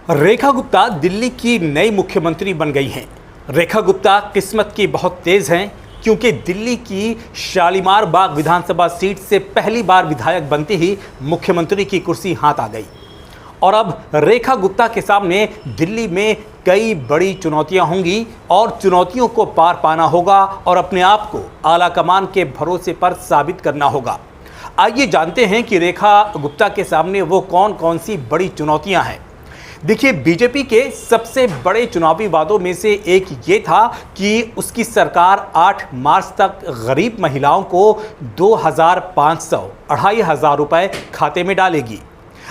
रेखा गुप्ता दिल्ली की नई मुख्यमंत्री बन गई हैं। रेखा गुप्ता किस्मत की बहुत तेज हैं क्योंकि दिल्ली की शालीमार बाग विधानसभा सीट से पहली बार विधायक बनते ही मुख्यमंत्री की कुर्सी हाथ आ गई। और अब रेखा गुप्ता के सामने दिल्ली में कई बड़ी चुनौतियां होंगी और चुनौतियों को पार पाना होगा और अपने आप को आला कमान के भरोसे पर साबित करना होगा। आइए जानते हैं कि रेखा गुप्ता के सामने वो कौन कौन सी बड़ी चुनौतियां हैं। देखिए, बीजेपी के सबसे बड़े चुनावी वादों में से एक ये था कि उसकी सरकार 8 मार्च तक गरीब महिलाओं को 2,500 रुपए खाते में डालेगी।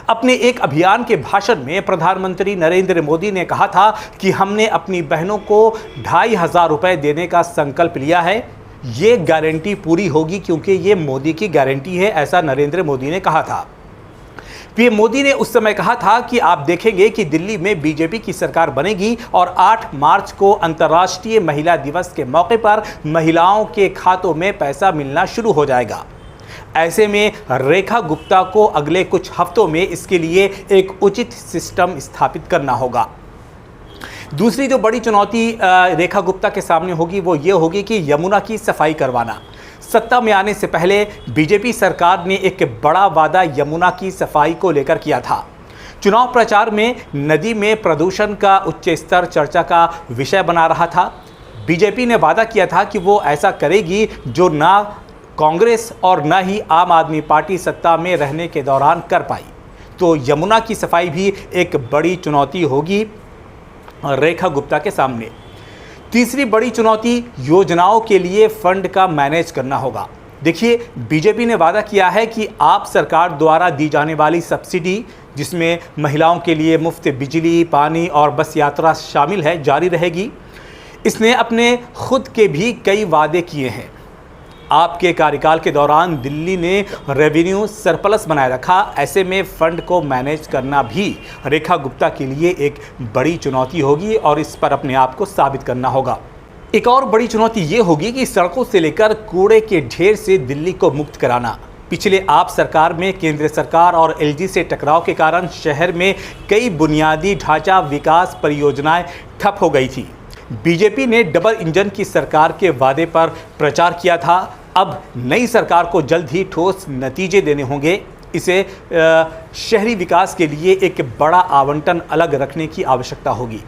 अपने एक अभियान के भाषण में प्रधानमंत्री नरेंद्र मोदी ने कहा था कि हमने अपनी बहनों को 2,500 रुपए देने का संकल्प लिया है। ये गारंटी पूरी होगी क्योंकि ये मोदी की गारंटी है, ऐसा नरेंद्र मोदी ने कहा था। पीएम मोदी ने उस समय कहा था कि आप देखेंगे कि दिल्ली में बीजेपी की सरकार बनेगी और 8 मार्च को अंतर्राष्ट्रीय महिला दिवस के मौके पर महिलाओं के खातों में पैसा मिलना शुरू हो जाएगा। ऐसे में रेखा गुप्ता को अगले कुछ हफ्तों में इसके लिए एक उचित सिस्टम स्थापित करना होगा। दूसरी जो बड़ी चुनौती रेखा गुप्ता के सामने होगी वो ये होगी कि यमुना की सफाई करवाना। सत्ता में आने से पहले बीजेपी सरकार ने एक बड़ा वादा यमुना की सफाई को लेकर किया था। चुनाव प्रचार में नदी में प्रदूषण का उच्च स्तर चर्चा का विषय बना रहा था। बीजेपी ने वादा किया था कि वो ऐसा करेगी जो ना कांग्रेस और ना ही आम आदमी पार्टी सत्ता में रहने के दौरान कर पाई। तो यमुना की सफाई भी एक बड़ी चुनौती होगी रेखा गुप्ता के सामने। तीसरी बड़ी चुनौती योजनाओं के लिए फंड का मैनेज करना होगा। देखिए, बीजेपी ने वादा किया है कि आप सरकार द्वारा दी जाने वाली सब्सिडी, जिसमें महिलाओं के लिए मुफ्त बिजली, पानी और बस यात्रा शामिल है, जारी रहेगी। इसने अपने खुद के भी कई वादे किए हैं। आपके कार्यकाल के दौरान दिल्ली ने रेवेन्यू सरप्लस बनाए रखा। ऐसे में फंड को मैनेज करना भी रेखा गुप्ता के लिए एक बड़ी चुनौती होगी और इस पर अपने आप को साबित करना होगा। एक और बड़ी चुनौती ये होगी कि सड़कों से लेकर कूड़े के ढेर से दिल्ली को मुक्त कराना। पिछले आप सरकार में केंद्र सरकार और एलजी से टकराव के कारण शहर में कई बुनियादी ढांचा विकास परियोजनाएं ठप हो गई थी। बीजेपी ने डबल इंजन की सरकार के वादे पर प्रचार किया था। अब नई सरकार को जल्द ही ठोस नतीजे देने होंगे। इसे शहरी विकास के लिए एक बड़ा आवंटन अलग रखने की आवश्यकता होगी।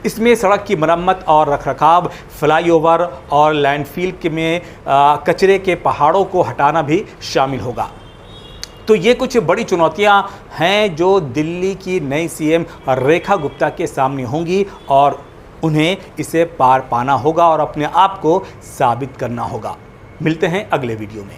इसमें सड़क की मरम्मत और रखरखाव, फ्लाईओवर और लैंडफिल में कचरे के पहाड़ों को हटाना भी शामिल होगा। तो ये कुछ बड़ी चुनौतियां हैं जो दिल्ली की नई सीएम रेखा गुप्ता के सामने होंगी और उन्हें इसे पार पाना होगा और अपने आप को साबित करना होगा। मिलते हैं अगले वीडियो में।